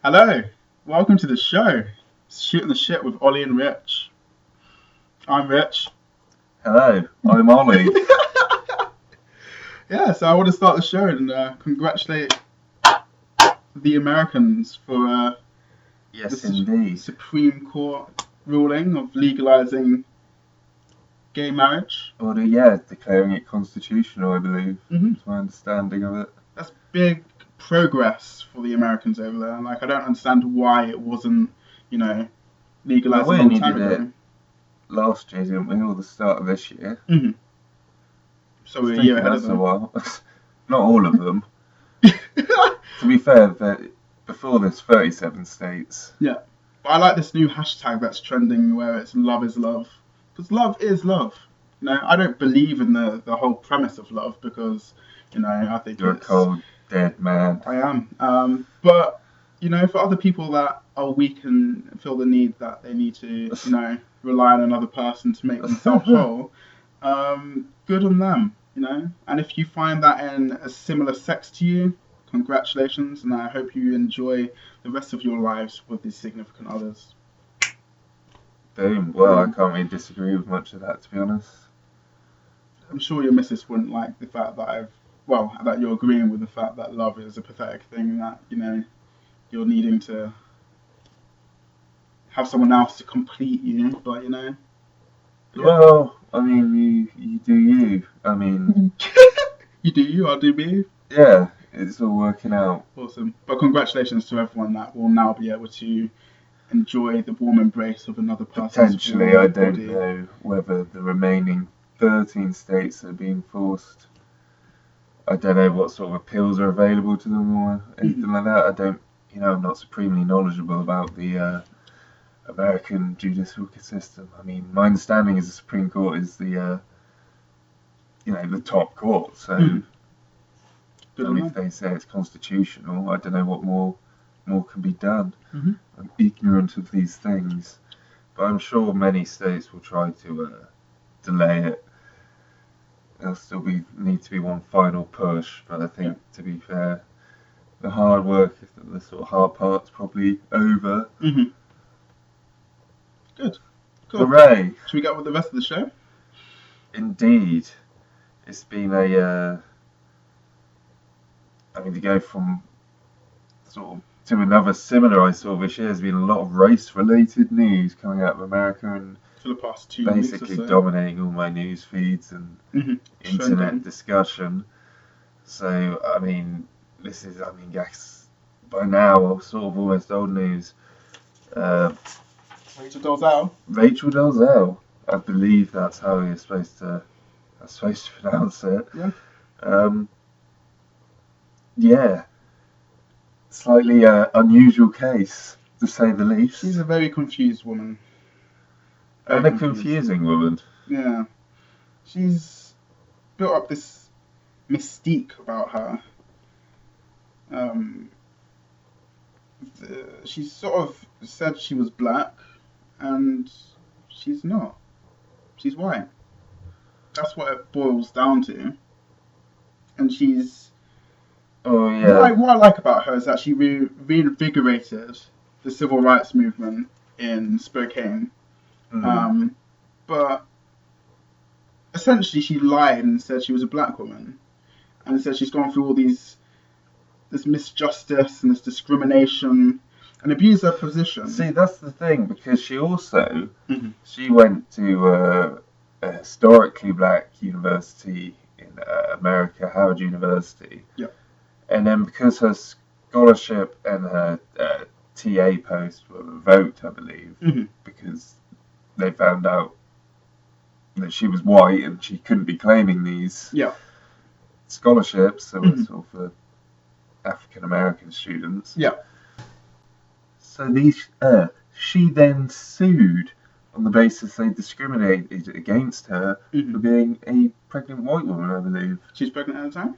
Hello, welcome to the show. Shooting the Shit with Ollie and Rich. I'm Rich. Hello, I'm Ollie. Yeah, so I want to start the show and congratulate the Americans for Yes, the indeed. Supreme Court ruling of legalizing gay marriage. Or declaring it constitutional, I believe. Mm-hmm. That's my understanding of it. That's big progress for the Americans over there. Like, I don't understand why it wasn't, legalized a long time ago. Last year, didn't we? Or the start of this year. Mm-hmm. So we're a year ahead of them. A while. Not all of them. To be fair, before this, 37 states. Yeah. But I like this new hashtag that's trending where it's love is love. Because love is love. I don't believe in the whole premise of love because, I think You're a cold, dead man. I am. But, for other people that are weak and feel the need that they need to, rely on another person to make themselves whole, good on them, And if you find that in a similar sex to you, congratulations, and I hope you enjoy the rest of your lives with these significant others. Boom. Well, I can't really disagree with much of that, to be honest. I'm sure your missus wouldn't like the fact that that you're agreeing with the fact that love is a pathetic thing, that, you're needing to have someone else to complete you, but, Yeah. Well, I mean, you do you. I mean... You do you, I'll do me. Yeah, it's all working out. Awesome. But congratulations to everyone that will now be able to enjoy the warm embrace of another person's Potentially, I don't body. know whether the remaining 13 states are being forced. I don't know what sort of appeals are available to them or anything like that. I don't, I'm not supremely knowledgeable about the American judicial system. I mean, my understanding is the Supreme Court is the top court. So, if they say it's constitutional, I don't know what more can be done. Mm-hmm. I'm ignorant of these things, but I'm sure many states will try to delay it. There'll still need to be one final push, but I think, to be fair, the hard work, the sort of hard part's probably over. Mm-hmm. Good. Cool. Hooray! Should we get with the rest of the show? Indeed. It's been to go from sort of to another similar issue. There's been a lot of race-related news coming out of America and for the past 2 weeks basically or so. Dominating all my news feeds and internet discussion. So, this is, guess by now sort of almost old news. Rachel Dolezal. Rachel Dolezal. I believe that's how you're supposed to pronounce it. Yeah. Slightly unusual case, to say the least. She's a very confused woman. And a confusing woman. Yeah. She's built up this mystique about her. She sort of said she was black, and she's not. She's white. That's what it boils down to. And she's... Oh, yeah. What I like about her is that she reinvigorated the civil rights movement in Spokane. Mm-hmm. But essentially she lied and said she was a black woman. And said she's gone through all this misjustice and this discrimination and abused her position. See, that's the thing, because she also, she went to a historically black university in America, Howard University. Yeah. And then because her scholarship and her TA post were revoked, I believe, because they found out that she was white and she couldn't be claiming these scholarships, so it's all for African American students. Yeah. So she then sued on the basis they discriminated against her for being a pregnant white woman, I believe. She's pregnant at the time?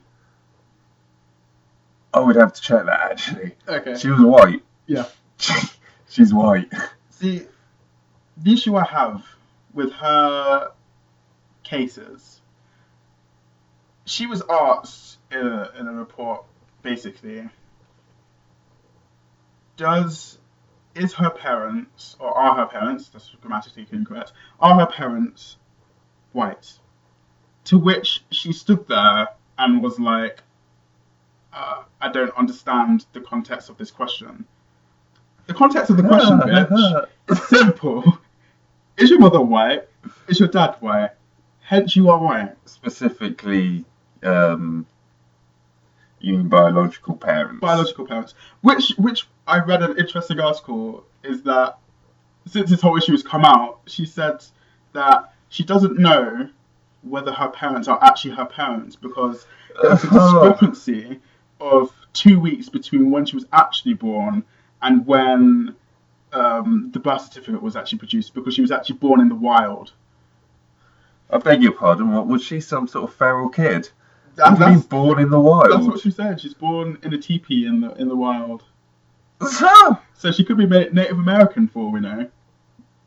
I would have to check that, actually. Okay. She was white. Yeah. She's white. See, the issue I have with her cases, she was asked in a report, basically, is her parents, or are her parents, that's grammatically incorrect, are her parents white? To which she stood there and was like, I don't understand the context of this question. The context of the question, bitch, is simple. Is your mother white? Is your dad white? Hence you are white. Specifically, you mean biological parents. Biological parents. Which I read an interesting article, is that since this whole issue has come out, she said that she doesn't know whether her parents are actually her parents because there's a discrepancy of 2 weeks between when she was actually born and when the birth certificate was actually produced, because she was actually born in the wild. I beg your pardon, what was she, some sort of feral kid? That's born in the wild. That's what she said. She's born in a teepee in the wild. So she could be Native American for all we know.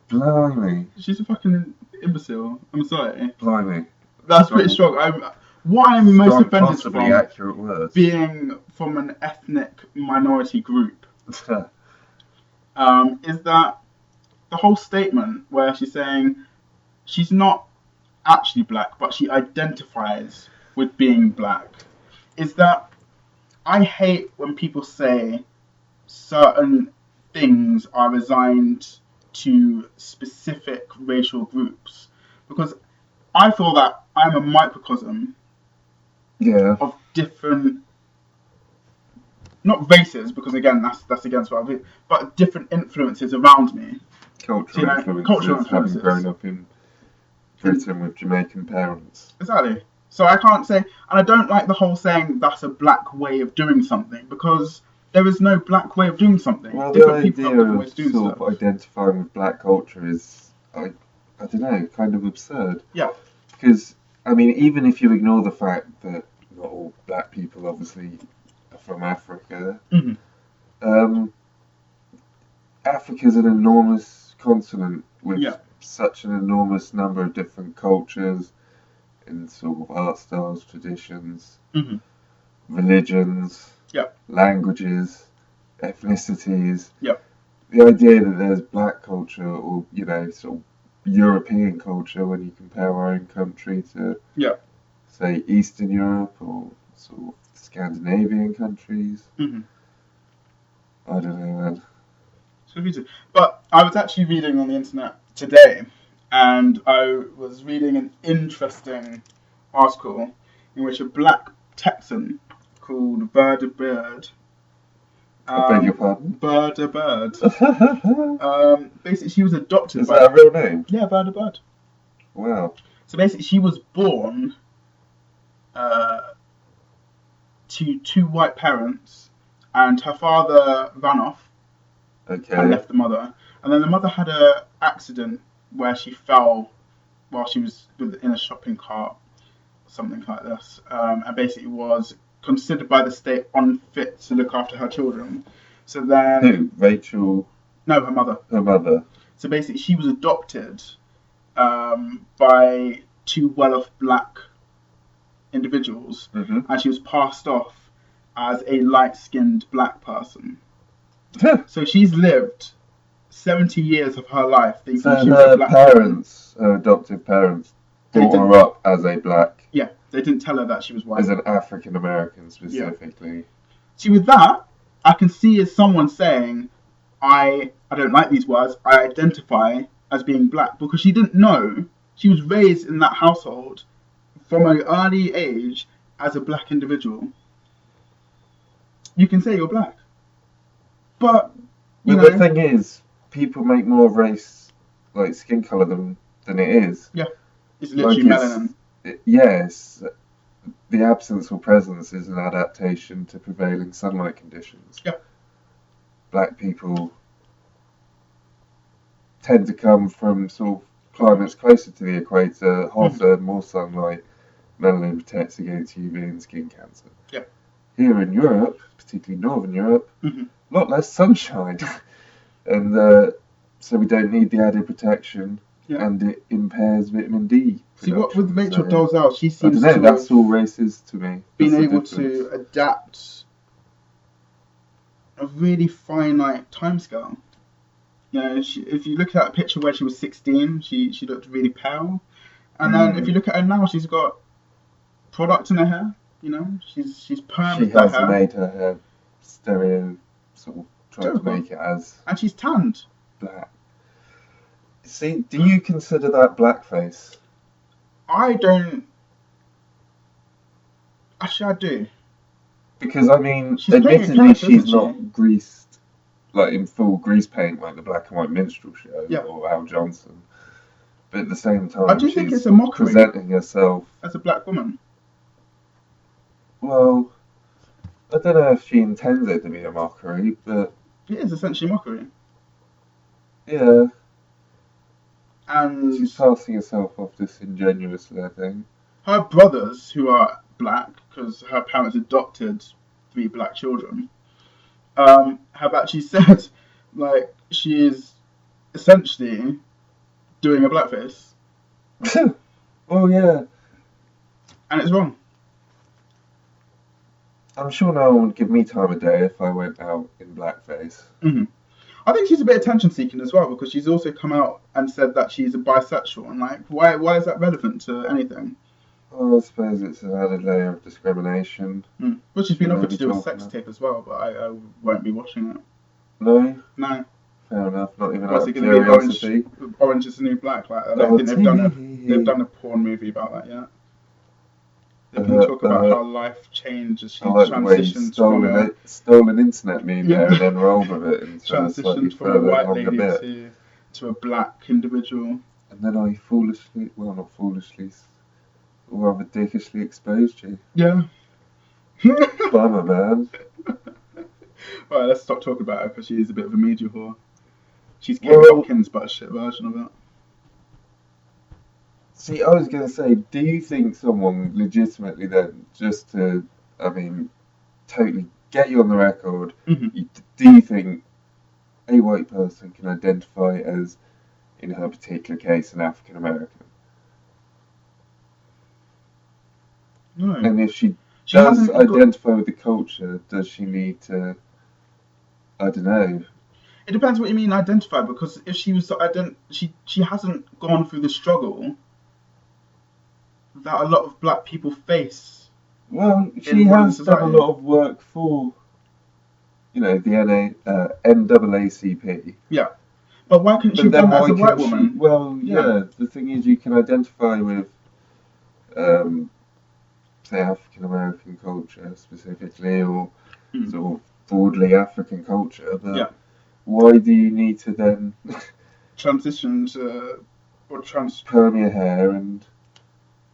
Blimey. She's a fucking imbecile. I'm sorry. Blimey. That's pretty strong. What I'm most offended from accurate words. Being from an ethnic minority group is that the whole statement where she's saying she's not actually black, but she identifies with being black, is that I hate when people say certain things are assigned to specific racial groups, because I feel that I'm a microcosm of different, not races, because again that's against what I mean, but different influences around me. Cultural influences. Having grown up in Britain with Jamaican parents. Exactly. So I can't say, and I don't like the whole saying that's a black way of doing something, because there is no black way of doing something. Well, different the people idea have different ways of to do sort stuff. of identifying with black culture is, I don't know, kind of absurd. Yeah. Because, I mean, even if you ignore the fact that not all black people obviously are from Africa, Africa's an enormous continent with such an enormous number of different cultures in sort of art styles, traditions, religions, languages, ethnicities. The idea that there's black culture or, you know, sort of European culture when you compare our own country to, say, Eastern Europe or sort of Scandinavian countries. I don't know, man. But I was actually reading on the internet today, and I was reading an interesting article in which a black Texan called Verda Bird. I beg your pardon? Verda Bird. Basically, she was adopted. Is that a real name? Yeah, Verda Bird. Wow. So basically, she was born to two white parents, and her father ran off. And left the mother, and then the mother had an accident where she fell while she was in a shopping cart, or something like this, and basically was considered by the state unfit to look after her children. So then, who? Rachel? No, her mother. Her mother. So basically, she was adopted by two well-off black individuals, and she was passed off as a light-skinned black person. So she's lived 70 years of her life thinking she was a black parents, her adoptive parents, brought her up as a black. Yeah, they didn't tell her that she was white. As an African American specifically. Yeah. See, with that, I can see as someone saying, I don't like these words, I identify as being black, because she didn't know. She was raised in that household from an early age as a black individual. You can say you're black. But the thing is, people make more of race, like skin colour, than it is. Yeah, it's literally melanin. Yes, the absence or presence is an adaptation to prevailing sunlight conditions. Yeah. Black people tend to come from sort of climates closer to the equator, hotter, more sunlight. Melanin protects against UV and skin cancer. Yeah. Here in Europe, particularly Northern Europe, a lot less sunshine, and so we don't need the added protection, and it impairs vitamin D production. See, what with Rachel Dolezal, she seems to that's all racist to me. Being able to adapt a really finite timescale. You know, if you look at a picture where she was 16, she looked really pale. And then if you look at her now, she's got product in her hair. You know, she's permed She her has hair. made her hair stereo, sort of tried to Terrible. make it as And she's tanned. black. See, do you consider that blackface? I don't. Actually, I do. Because, I mean, She's playing a admittedly, character, she's isn't not she? greased, like in full grease paint, like the Black and White Minstrel Show Yeah. or Al Johnson. But at the same time, I do think she's it's a mockery presenting herself. as a black woman. Well, I don't know if she intends it to be a mockery, but It is essentially mockery. yeah, And she's passing herself off disingenuously, I think. her brothers, who are black, because her parents adopted 3 black children, have actually said, like, she is essentially doing a blackface. Oh, yeah. And it's wrong. I'm sure no one would give me time of day if I went out in blackface. Mm-hmm. I think she's a bit attention seeking as well, because she's also come out and said that she's a bisexual. And, like, why is that relevant to anything? Well, I suppose it's an added layer of discrimination. Well, she's been Yeah, offered to maybe do a talking sex about- tape as well, but I won't be watching it. No? No. Fair enough, not even What's out it of going to be? curiosity. Orange is the New Black. Like, I don't think they've done a porn movie about that yet. They can talk about how life changed as she I like the way you transitioned stole an internet meme there and then rolled with it into a slightly transitioned from a further white longer bit. lady to a black individual. And then I foolishly, well not foolishly, rather dickishly exposed you. Yeah. Bummer, man. Alright, let's stop talking about her because she is a bit of a media whore. She's Kate Hopkins, but a shit version of it. See, I was going to say, do you think someone legitimately then, just to, I mean, totally get you on the record, do you think a white person can identify as, in her particular case, an African American? No. And if she does identify with the culture, does she need to, I don't know. It depends what you mean identify, because if she was she hasn't gone through the struggle that a lot of black people face. Well, she has done a lot of work for, you know, the NAACP. Yeah. But why couldn't she have done that as a white woman? Well, yeah, the thing is, you can identify with, say, African American culture specifically, or sort of broadly African culture, but why do you need to then transition to, or perm your hair and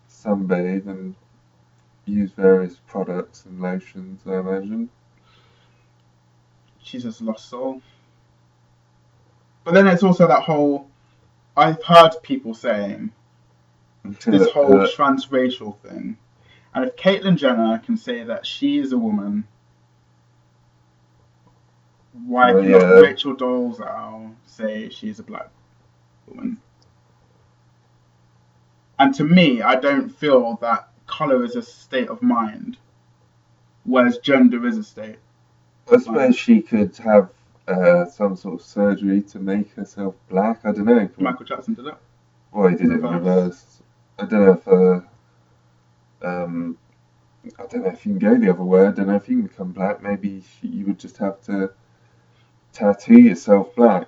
sunbathe and use various products and lotions, I imagine? She's just lost soul. But then it's also that whole, I've heard people saying this whole transracial thing. And if Caitlyn Jenner can say that she is a woman, why cannot Rachel Dolezal say she's a black woman? And to me, I don't feel that colour is a state of mind, whereas gender is a state. I suppose she could have some sort of surgery to make herself black. I don't know. Michael Jackson did it. Well, he did it in reverse. I don't know if I don't know if you can go the other way. I don't know if you can become black. Maybe you would just have to tattoo yourself black.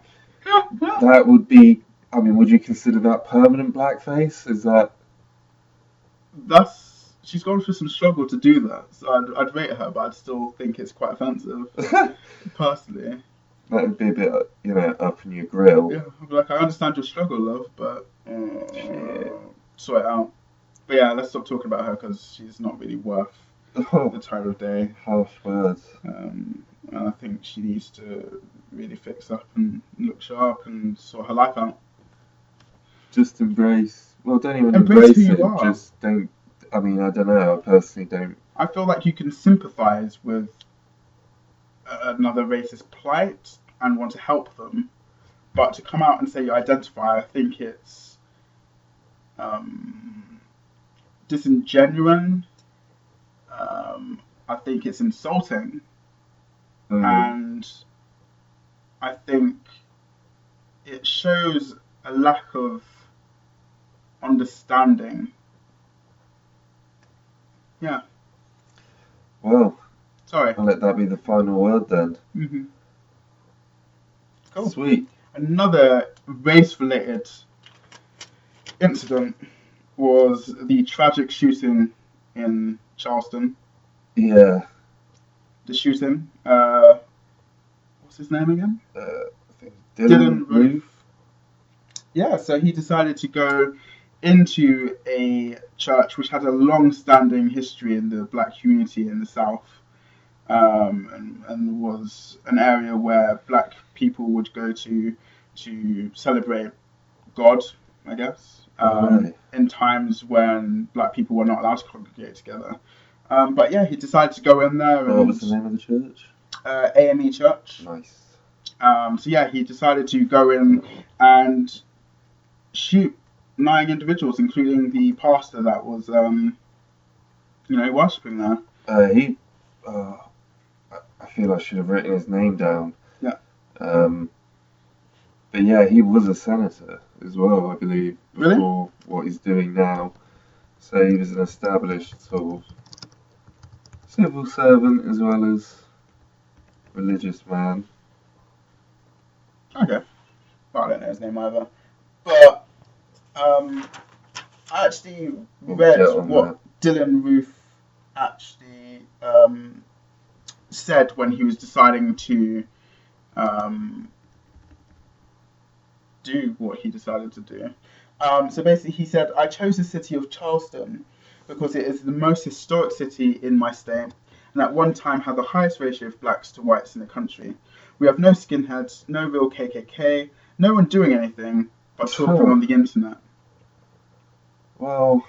That would be. I mean, would you consider that permanent blackface? Is that? She's gone through some struggle to do that. So I'd rate her, but I'd still think it's quite offensive, personally. That would be a bit, up in your grill. Yeah, I'd be like, I understand your struggle, love, but sort it out. But yeah, let's stop talking about her because she's not really worth the time of day. Harsh words. And I think she needs to really fix up and look sharp and sort her life out. Just embrace. Well, don't even embrace it. Just don't. I mean, I don't know. I personally don't. I feel like you can sympathise with another race's plight and want to help them, but to come out and say you identify, I think it's disingenuine. I think it's insulting, and I think it shows a lack of understanding. Yeah. Well, sorry. I'll let that be the final word then. Mm-hmm. Cool. Sweet. Another race-related incident was the tragic shooting in Charleston. Yeah. The shooting. What's his name again? I think Dylan Roof. Yeah, so he decided to go into a church which had a long-standing history in the black community in the South, and was an area where black people would go to celebrate God, I guess, in times when black people were not allowed to congregate together. But yeah, he decided to go in there. What was the name of the church? AME Church. Nice. So yeah, he decided to go in and shoot 9 individuals, including the pastor that was, worshipping there. I feel I should have written his name down. Yeah. But yeah, he was a senator as well, I believe, before what he's doing now. So he was an established sort of civil servant as well as religious man. Okay. Well, I don't know his name either. But I actually read what Dylan Roof actually said when he was deciding to do what he decided to do. So basically he said, I chose the city of Charleston because it is the most historic city in my state and at one time had the highest ratio of blacks to whites in the country. We have no skinheads, no real KKK, no one doing anything but talking on the internet. Well,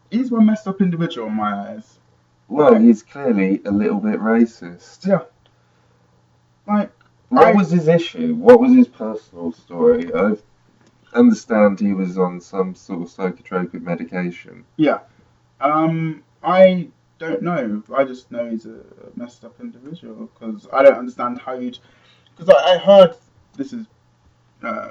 he's one messed up individual in my eyes. Well, he's clearly a little bit racist. Yeah. What was his issue? What was his personal story? I understand he was on some sort of psychotropic medication. Yeah. I don't know. I just know he's a messed up individual because I don't understand how you'd... Because I heard, this is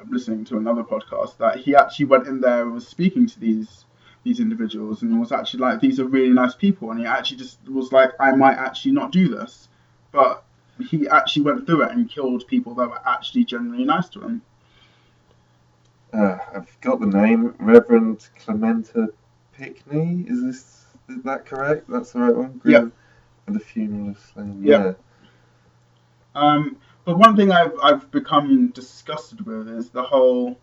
listening to another podcast, that he actually went in there and was speaking to these individuals and was actually like, these are really nice people, and he actually just was like, I might actually not do this. But he actually went through it and killed people that were actually genuinely nice to him. I've got the name, Reverend Clementa Pickney. Is that correct? That's the right one? Yeah. For the funeral of Slain. Yeah. But one thing I've become disgusted with is the whole,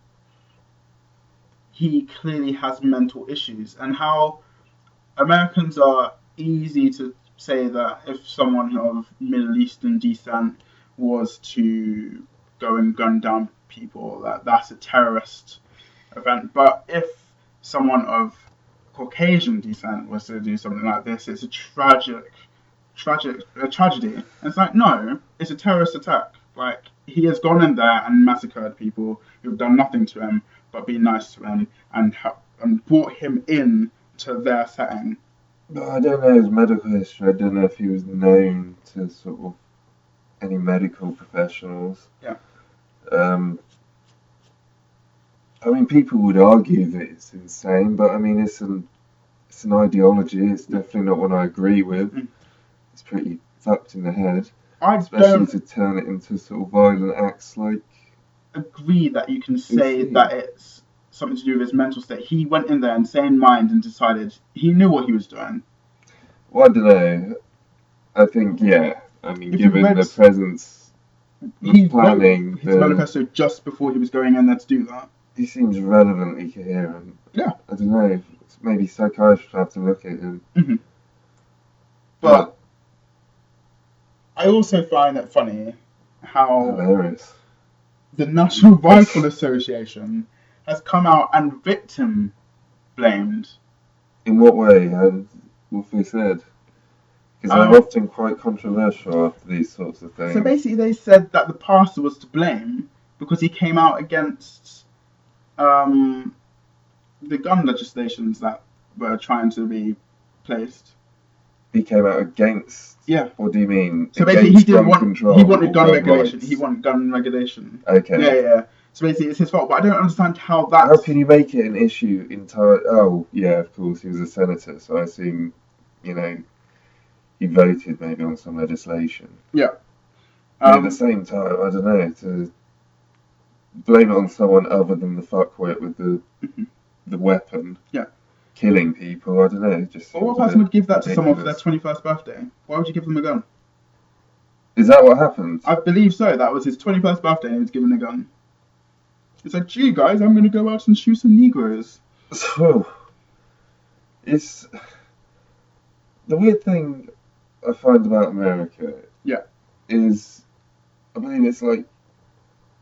he clearly has mental issues, and how Americans are easy to say that if someone of Middle Eastern descent was to go and gun down people, that's a terrorist event. But if someone of Caucasian descent was to do something like this, it's a tragedy. And it's like, no, it's a terrorist attack. Like, he has gone in there and massacred people who've done nothing to him but be nice to him and brought him in to their setting. I don't know his medical history. I don't know if he was known to sort of any medical professionals. Yeah. I mean, people would argue that it's insane, but I mean, it's an ideology. It's definitely not one I agree with. It's pretty fucked in the head, especially to turn it into sort of violent acts. Like, agree that you can say that it's something to do with his mental state. He went in there insane mind and decided he knew what he was doing. Well, I don't know. I think, yeah. I mean, given the presence, the planning, his manifesto just before he was going in there to do that. He seems relevantly coherent. Yeah. I don't know. Maybe psychiatrists have to look at him. Mm-hmm. But I also find it funny how hilarious. The National Rifle Association has come out and victim blamed. In what way? What have they said? Because they're often quite controversial after these sorts of things. So basically they said that the pastor was to blame because he came out against the gun legislations that were trying to be placed. he came out against. Yeah. What do you mean? So basically, he didn't want. Control He wanted gun regulation. rights? He wanted gun regulation. Okay. Yeah. So basically, it's his fault. But I don't understand how that. How can you make it an issue entirely? Oh, yeah, of course, he was a senator, so I assume, he voted maybe on some legislation. Yeah. But at the same time, I don't know, to blame it on someone other than the fuckwit with the weapon. Yeah. Killing people, I don't know. Just. Well, what person would give that to someone for their 21st birthday? Why would you give them a gun? Is that what happened? I believe so. That was his 21st birthday and he was given a gun. It's like, gee, guys, I'm going to go out and shoot some Negroes. So, it's... The weird thing I find about America is, I believe it's like,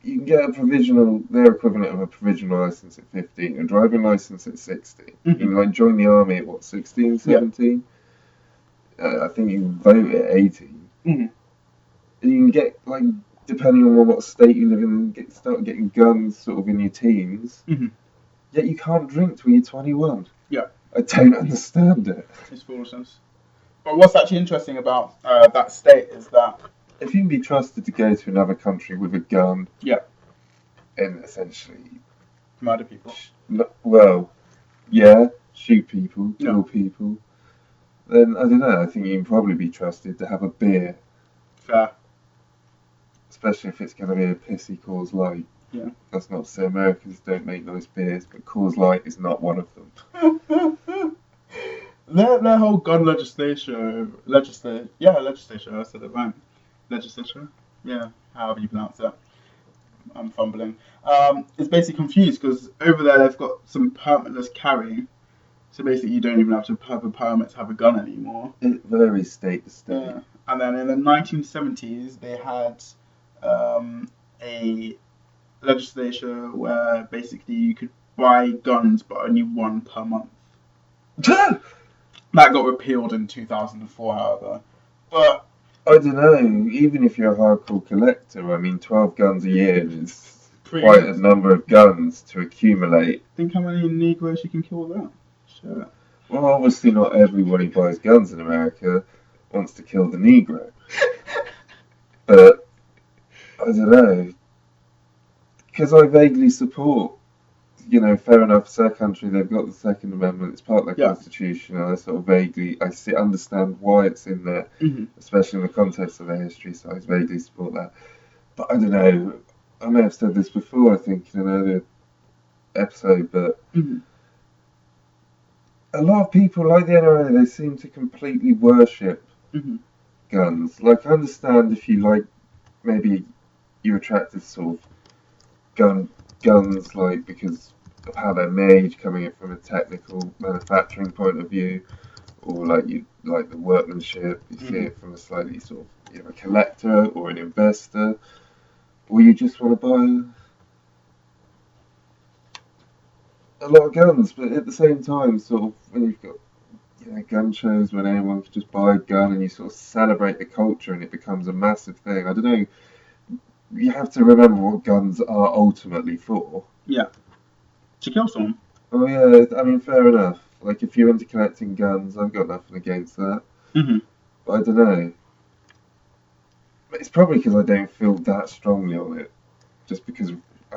you can get their equivalent of a provisional license at 15, a driving license at 16. You can join the army at 16, 17? I think you can vote at 18. And you can get, depending on what state you live in, start getting guns sort of in your teens. Yet you can't drink till you're 21. Yeah. I don't understand it. It's foolishness. But what's actually interesting about that state is that if you can be trusted to go to another country with a gun, and essentially murder people, shoot people, kill people, then I don't know. I think you can probably be trusted to have a beer. Fair. Especially if it's going to be a pissy Coors Light. Yeah. That's not to say Americans don't make nice beers, but Coors Light is not one of them. Their whole gun legislature, I said it right. Legislature? Yeah, however you pronounce that. I'm fumbling. It's basically confused because over there they've got some permitless carry. So basically you don't even have to have a permit to have a gun anymore. It varies state to state. Yeah. And then in the 1970s they had a legislature where basically you could buy guns but only one per month. That got repealed in 2004, however. But I don't know, even if you're a hardcore collector, 12 guns a year is quite a number of guns to accumulate. Think how many Negroes you can kill with that? Sure. Well, obviously not everyone who buys guns in America wants to kill the Negro. But, I don't know, because I vaguely support, fair enough, it's their country, they've got the Second Amendment, it's part of their constitution, and I sort of vaguely, understand why it's in there, especially in the context of their history, so I vaguely support that. But I don't know, I may have said this before, I think, in an earlier episode, but a lot of people, like the NRA, they seem to completely worship guns. I understand if you maybe you're attracted to sort of guns, because of how they're made, coming in from a technical manufacturing point of view, or you like the workmanship, you see it from a slightly sort of a collector or an investor, or you just want to buy a lot of guns. But at the same time, sort of when you've got gun shows when anyone can just buy a gun and you sort of celebrate the culture and it becomes a massive thing. I don't know. You have to remember what guns are ultimately for. Yeah. To kill someone. Oh yeah, fair enough. If you're into collecting guns, I've got nothing against that. But I don't know. It's probably because I don't feel that strongly on it. Just because,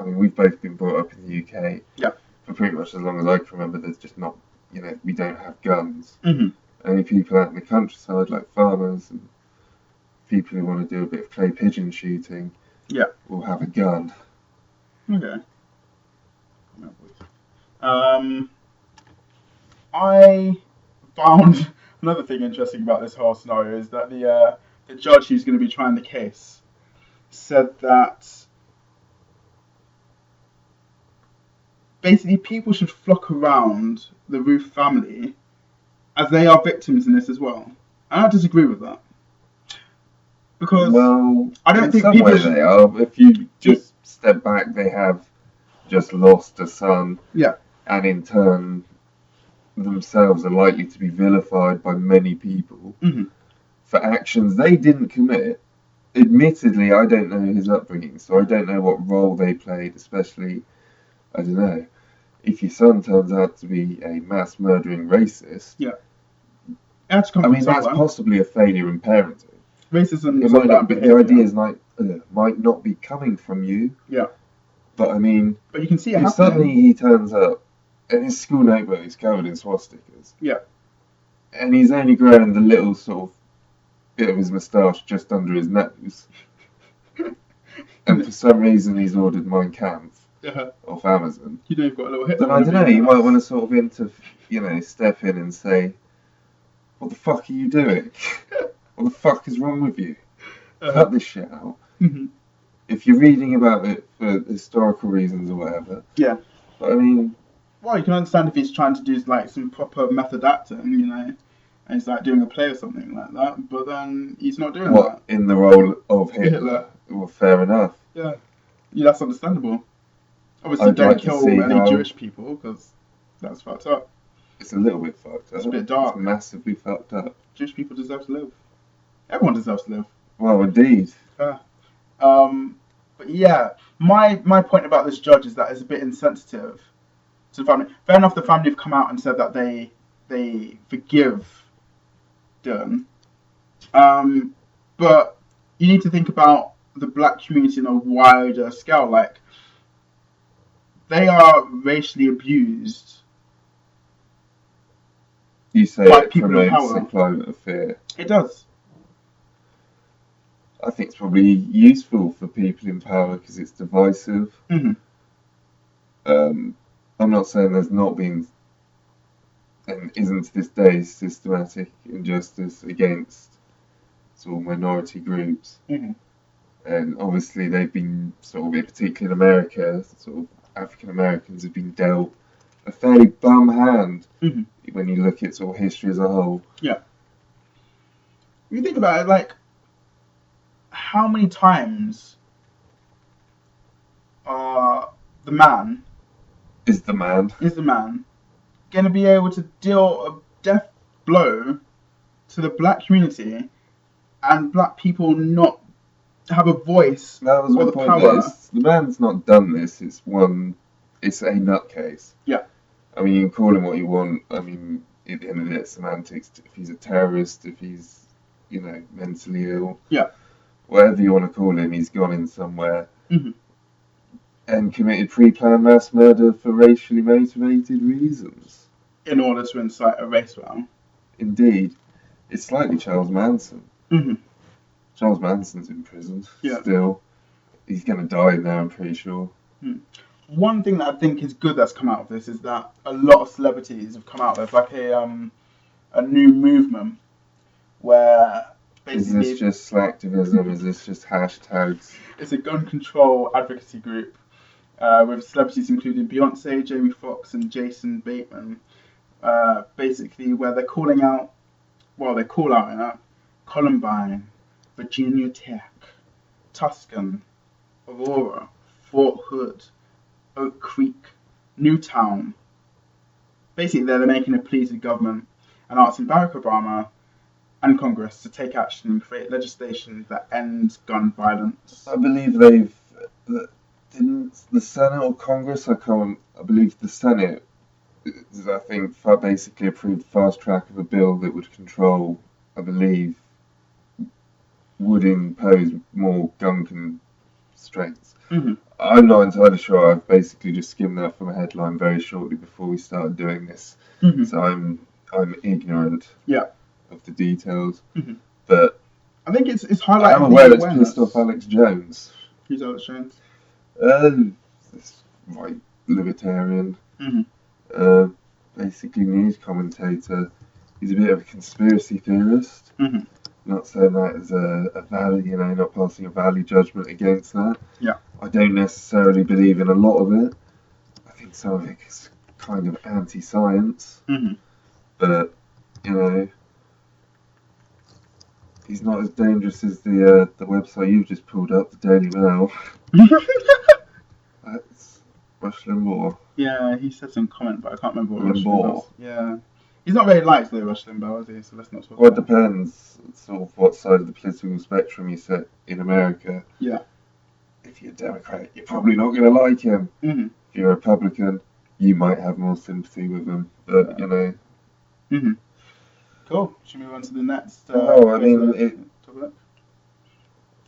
we've both been brought up in the UK. Yeah. For pretty much as long as I can remember, there's just not, we don't have guns. Only people out in the countryside, like farmers and people who want to do a bit of clay pigeon shooting, will have a gun. Okay. I found another thing interesting about this whole scenario is that the judge who's going to be trying the case said that basically people should flock around the Ruth family as they are victims in this as well. And I disagree with that. Because I don't think people should... they are. If you just step back, they have just lost a son. Yeah. And in turn, themselves are likely to be vilified by many people for actions they didn't commit. Admittedly, I don't know his upbringing, so I don't know what role they played, especially, I don't know, if your son turns out to be a mass murdering racist, It had to come I from mean, that's somewhere. possibly a failure in parenting. Racism. It might not, but the idea is like might not be coming from you. Yeah. But I mean, But you can see it if happening. suddenly he turns up and his school notebook is covered in swastikas. Yeah. And he's only growing the little sort of bit of his moustache just under his nose. And for some reason he's ordered Mein Kampf off Amazon. You know you've got a little hit. Then I don't know, you might want to sort of step in and say, what the fuck are you doing? What the fuck is wrong with you? Cut this shit out. Mm-hmm. If you're reading about it for historical reasons or whatever. Yeah. But I mean... Well, you can understand if he's trying to do like some proper method acting, you know, and he's like doing a play or something like that, but then he's not doing that. What, in the role of Hitler? Well, fair enough. Yeah, that's understandable. Obviously, don't kill any Jewish people, because that's fucked up. It's a little bit fucked up. It's a bit dark. It's massively fucked up. Jewish people deserve to live. Everyone deserves to live. Well, indeed. Yeah. But yeah, my point about this judge is that it's a bit insensitive to the family. Fair enough, the family have come out and said that they forgive Dylan. But you need to think about the black community on a wider scale. Like, they are racially abused. You say it promotes a climate of fear. It does. I think it's probably useful for people in power because it's divisive. Mm-hmm. I'm not saying there's not been, and isn't to this day, systematic injustice against sort of minority groups. Mm-hmm. And obviously they've been sort of, particularly in America, sort of African Americans have been dealt a fairly bum hand when you look at sort of history as a whole. Yeah. You think about it, like, how many times the man is the man going to be able to deal a death blow to the black community and black people not have a voice? That was my point. The man's not done this. It's a nutcase. Yeah. I mean, you can call him what you want. I mean, at the end of the day, it's semantics. If he's a terrorist, if he's, mentally ill. Yeah. Whatever you want to call him, he's gone in somewhere and committed pre-planned mass murder for racially motivated reasons. In order to incite a race war. Indeed. It's slightly Charles Manson. Mm-hmm. Charles Manson's in prison still. He's going to die now, I'm pretty sure. One thing that I think is good that's come out of this is that a lot of celebrities have come out. There's like a new movement where basically... Is this just slacktivism? Is this just hashtags? It's a gun control advocacy group with celebrities including Beyonce, Jamie Foxx and Jason Bateman. Basically where they call out in Columbine, Virginia Tech, Tucson, Aurora, Fort Hood, Oak Creek, Newtown. Basically, they're making a plea to the government and asking Barack Obama and Congress to take action and create legislation that ends gun violence. I believe didn't the Senate or Congress, I believe the Senate, I think, basically approved fast track of a bill that would control, I believe, would impose more gun constraints. Mm-hmm. I'm not entirely sure. I've basically just skimmed that from a headline very shortly before we started doing this. Mm-hmm. So I'm ignorant of the details. Mm-hmm. But I think it's highlighting. I'm aware it's pissed off Alex Jones. Who's Alex Jones? This right libertarian. Mm-hmm. Basically news commentator. He's a bit of a conspiracy theorist. Mm-hmm. Not saying that as a value, not passing a value judgment against that. Yeah. I don't necessarily believe in a lot of it. I think some of it is kind of anti-science. Mm-hmm. But, he's not as dangerous as the website you've just pulled up, the Daily Mail. That's Rush Limbaugh. Yeah, he said some comment, but I can't remember what Rush Limbaugh. was. Yeah. He's not very liked though, Rush Limbaugh, is he? So let's not talk Well, it about depends sort of what side of the political spectrum you sit in America. Yeah. If you're a Democrat, you're probably not going to like him. Mm-hmm. If you're a Republican, you might have more sympathy with him. But, Mm-hmm. Cool. Should we move on to the next? I mean,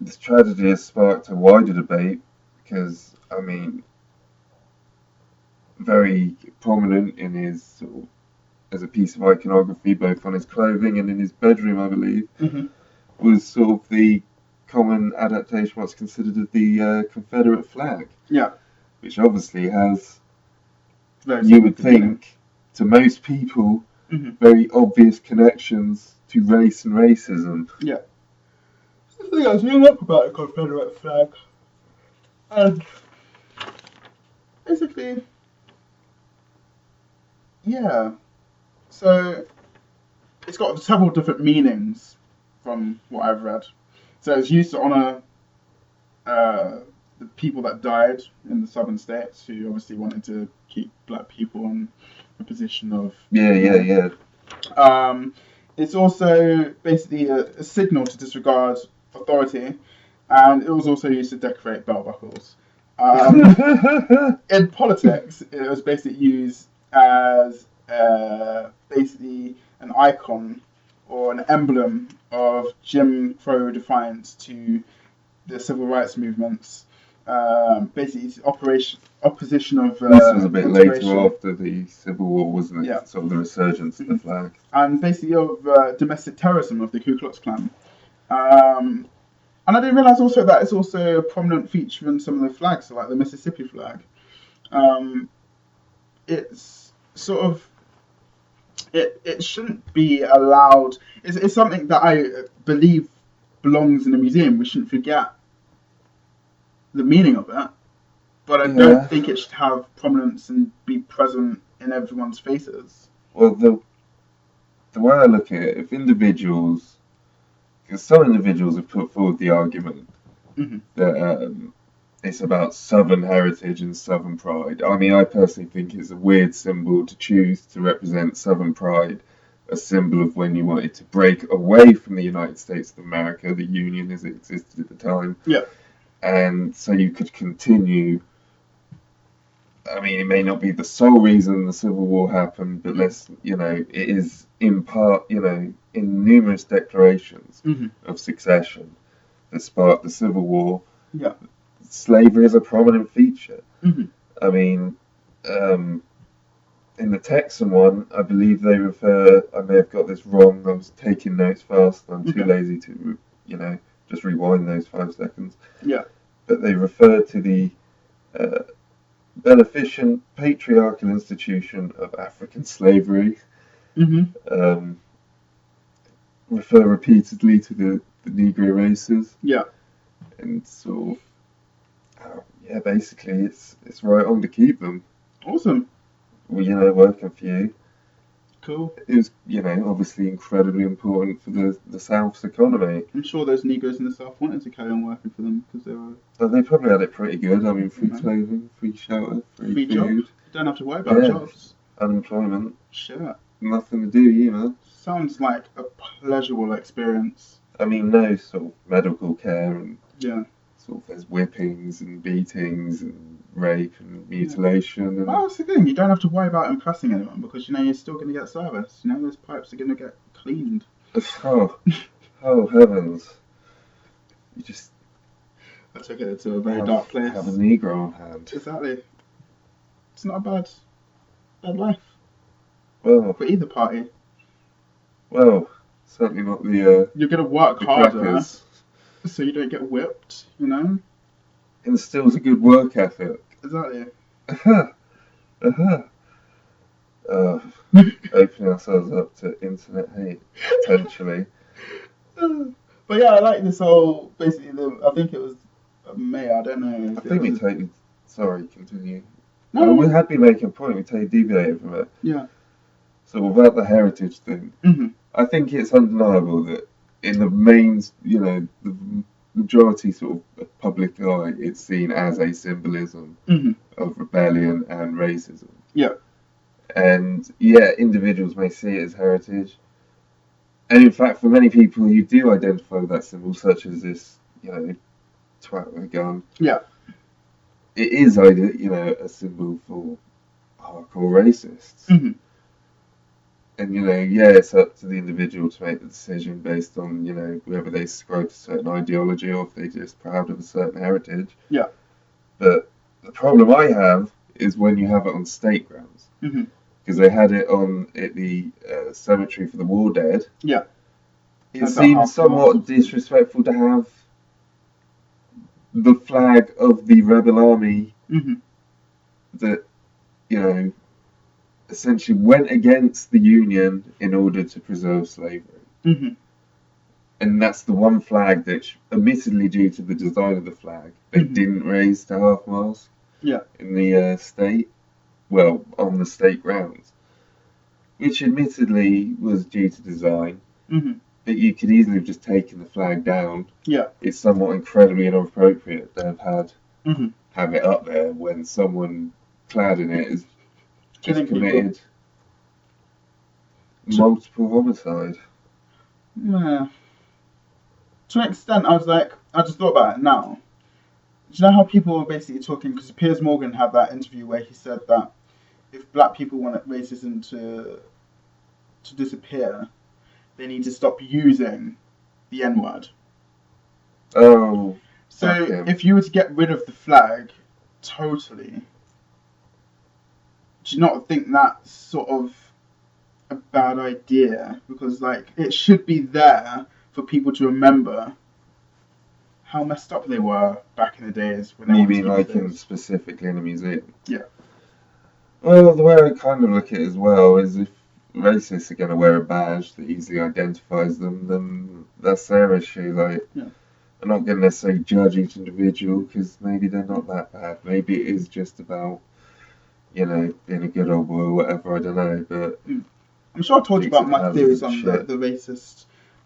this tragedy has sparked a wider debate because, I mean, very prominent in his sort of, as a piece of iconography, both on his clothing and in his bedroom, I believe, was sort of the common adaptation, what's considered of the Confederate flag. Yeah. Which obviously has, you would think, to most people, very obvious connections to race and racism. Yeah. I think I was reading up about the Confederate flag. And basically, yeah. So it's got several different meanings from what I've read. So it's used to honour the people that died in the southern states who obviously wanted to keep black people in a position of... Yeah. It's also basically a signal to disregard authority, and it was also used to decorate belt buckles. In politics, it was basically used as basically an icon or an emblem of Jim Crow defiance to the civil rights movements. Basically, it's opposition of... this was a bit later after the Civil War, wasn't it? Yeah. Sort of the resurgence of the flag. And basically of domestic terrorism of the Ku Klux Klan. And I didn't realise also that it's also a prominent feature in some of the flags, so like the Mississippi flag. It's sort of... It shouldn't be allowed... It's something that I believe belongs in a museum. We shouldn't forget the meaning of it. But I don't think it should have prominence and be present in everyone's faces. Well, the way I look at it, if individuals... Because some individuals have put forward the argument that it's about Southern heritage and Southern pride. I mean, I personally think it's a weird symbol to choose to represent Southern pride, a symbol of when you wanted to break away from the United States of America, the Union as it existed at the time. Yeah. And so you could continue... I mean, it may not be the sole reason the Civil War happened, but it is in part, in numerous declarations of secession that sparked the Civil War. Yeah. Slavery is a prominent feature. I mean, in the Texan one, I believe they refer, I may have got this wrong, I was taking notes fast, I'm too lazy to, just rewind those 5 seconds. Yeah. But they refer to the beneficent patriarchal institution of African slavery. Refer repeatedly to the Negro races. Yeah. And sort of, basically it's right on to keep them. Awesome. Well, working for you. Cool. It was, obviously incredibly important for the South's economy. I'm sure those Negroes in the South wanted to carry on working for them because they were... Well, they probably had it pretty good. I mean, free clothing, free shelter, free food. Jobs. Don't have to worry about jobs. Unemployment. Shit. Nothing to do, Sounds like a pleasurable experience. I mean, no sort of medical care and sort of there's whippings and beatings and rape and mutilation. And... Well, that's the thing. You don't have to worry about impressing anyone because, you're still going to get service. Those pipes are going to get cleaned. Oh, heavens. You just... I took it to a very dark place. Have a Negro on hand. Exactly. It's not a bad life. Well... For either party. Well, certainly not the... You're going to work harder, crackers. So you don't get whipped, Instills a good work ethic. Exactly. Opening ourselves up to internet hate, potentially. But yeah, I like this whole, basically, I think it was May, I don't know. I think we totally... Sorry, continue. No. We had been making a point, we totally deviated from it. Yeah. So about the heritage thing, I think it's undeniable that in the main, the majority sort of public eye, it's seen as a symbolism of rebellion and racism. Yeah. And individuals may see it as heritage. And in fact, for many people, you do identify with that symbol, such as this, twat with a gun. Yeah. It is, a symbol for hardcore racists. And, it's up to the individual to make the decision based on, whether they subscribe to a certain ideology or if they're just proud of a certain heritage. Yeah. But the problem I have is when you have it on state grounds. Because they had it at the cemetery for the war dead. Yeah. It seems somewhat disrespectful to have the flag of the rebel army that, essentially went against the Union in order to preserve slavery. And that's the one flag that, admittedly due to the design of the flag, they didn't raise to half-mast in the state, on the state grounds. Which admittedly was due to design, but you could easily have just taken the flag down. Yeah. It's somewhat incredibly inappropriate to have it up there when someone clad in it is just committed multiple homicide. Yeah. To an extent, I just thought about it now. Do you know how people were basically talking, because Piers Morgan had that interview where he said that if black people want racism to disappear, they need to stop using the N-word. Oh. So if you were to get rid of the flag totally, do you not think that's sort of a bad idea? Because it should be there for people to remember how messed up they were back in the days. When you mean specifically in a museum? Yeah. Well, the way I kind of look at it as well is if racists are going to wear a badge that easily identifies them, then that's their issue. I'm not going to necessarily judge each individual because maybe they're not that bad. Maybe it is just about, being a good old boy or whatever. I don't know, but I'm sure I told you about my theories on the racist,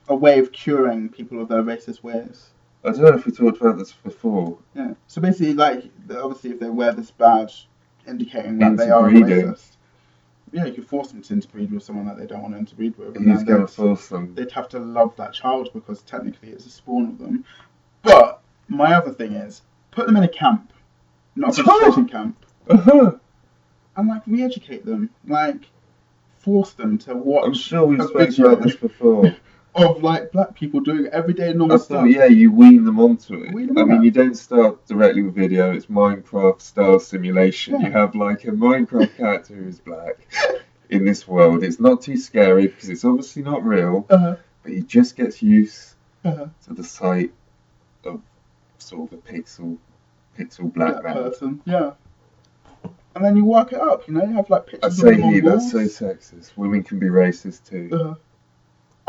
a way of curing people of their racist ways. I don't know if we talked about this before. Yeah. So basically, obviously, if they wear this badge indicating that they are a racist, you could force them to interbreed with someone that they don't want to interbreed with. Who's going to force them? They'd have to love that child because technically it's a spawn of them. But my other thing is, put them in a camp, not a concentration camp, and re-educate them, force them to watch. I'm sure we've spoken about this before. Of black people doing everyday normal stuff. You wean them onto it. You don't start directly with video. It's Minecraft style simulation. Yeah. You have a Minecraft character who's black in this world. It's not too scary because it's obviously not real, but he just gets used to the sight of sort of a pixel black man. Person. Yeah. And then you work it up. You have pictures. That's so sexist. Women can be racist too.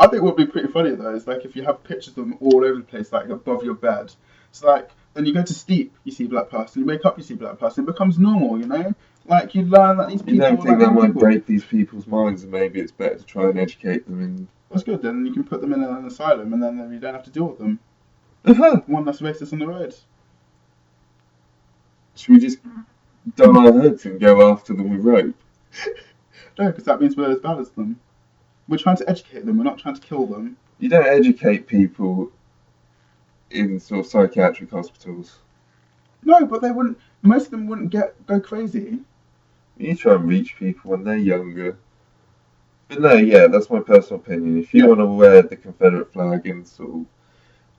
I think what would be pretty funny though is if you have pictures of them all over the place, above your bed. So then you go to sleep, you see a black person. You wake up, you see a black person. It becomes normal, you learn that these people. You don't think that might break these people's minds, and maybe it's better to try and educate them? That's good. Then you can put them in an asylum, and then you don't have to deal with them. One less racist on the road. Should we just dull our heads and go after them with rope? No, because that means we're as bad as them. We're trying to educate them. We're not trying to kill them. You don't educate people in sort of psychiatric hospitals. No, but they wouldn't. Most of them wouldn't go crazy. You try and reach people when they're younger. But no, that's my personal opinion. If you want to wear the Confederate flag and sort of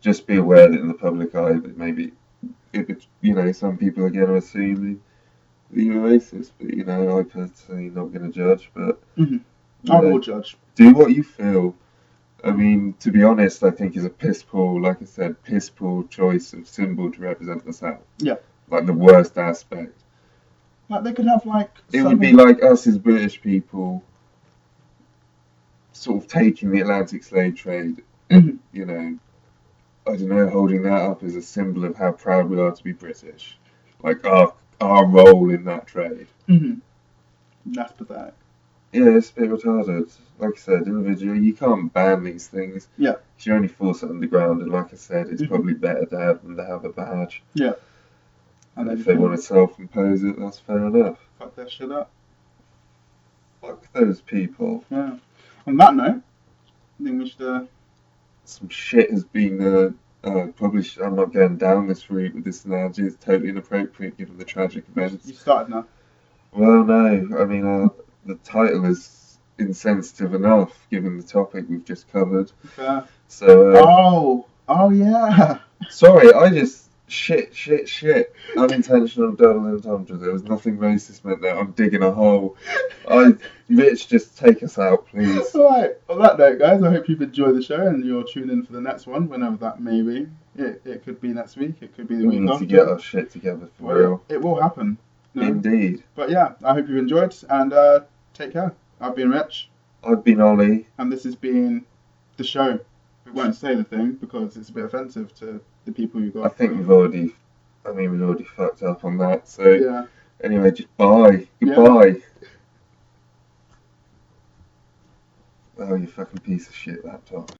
just be aware that in the public eye that maybe, some people are going to assume that you're racist. But I personally not going to judge. But I will judge. Do what you feel. To be honest, I think is a piss poor choice of symbol to represent the South. Yeah. The worst aspect. They could have It would be like us as British people sort of taking the Atlantic slave trade and, I don't know, holding that up as a symbol of how proud we are to be British. Our role in that trade. That's pathetic. Yeah, it's a bit retarded. Like I said, individually, you can't ban these things. Yeah. Because you only force it underground, and like I said, it's probably better to have them to have a badge. Yeah. And if they want to self-impose it, that's fair enough. Fuck that shit up. Fuck those people. Yeah. On that note, I think we should... Some shit has been... I'm not going down this route with this analogy. It's totally inappropriate given the tragic events. You started now. Well, no. The title is insensitive enough, given the topic we've just covered. Fair. So. Oh yeah. Sorry, I just shit. Unintentional double entendre. There was nothing racist meant there. I'm digging a hole. Rich, just take us out, please. Alright, on that note, guys, I hope you've enjoyed the show and you'll tune in for the next one, whenever that may be. It could be next week, it could be the week after. We need to get our shit together for real. It will happen. You know? Indeed. But yeah, I hope you've enjoyed, and take care. I've been Rich. I've been Ollie. And this has been the show. We won't say the thing because it's a bit offensive to the people who got. I think we've already fucked up on that. So yeah. Anyway, just bye. Goodbye. Yeah. Oh, you fucking piece of shit laptop.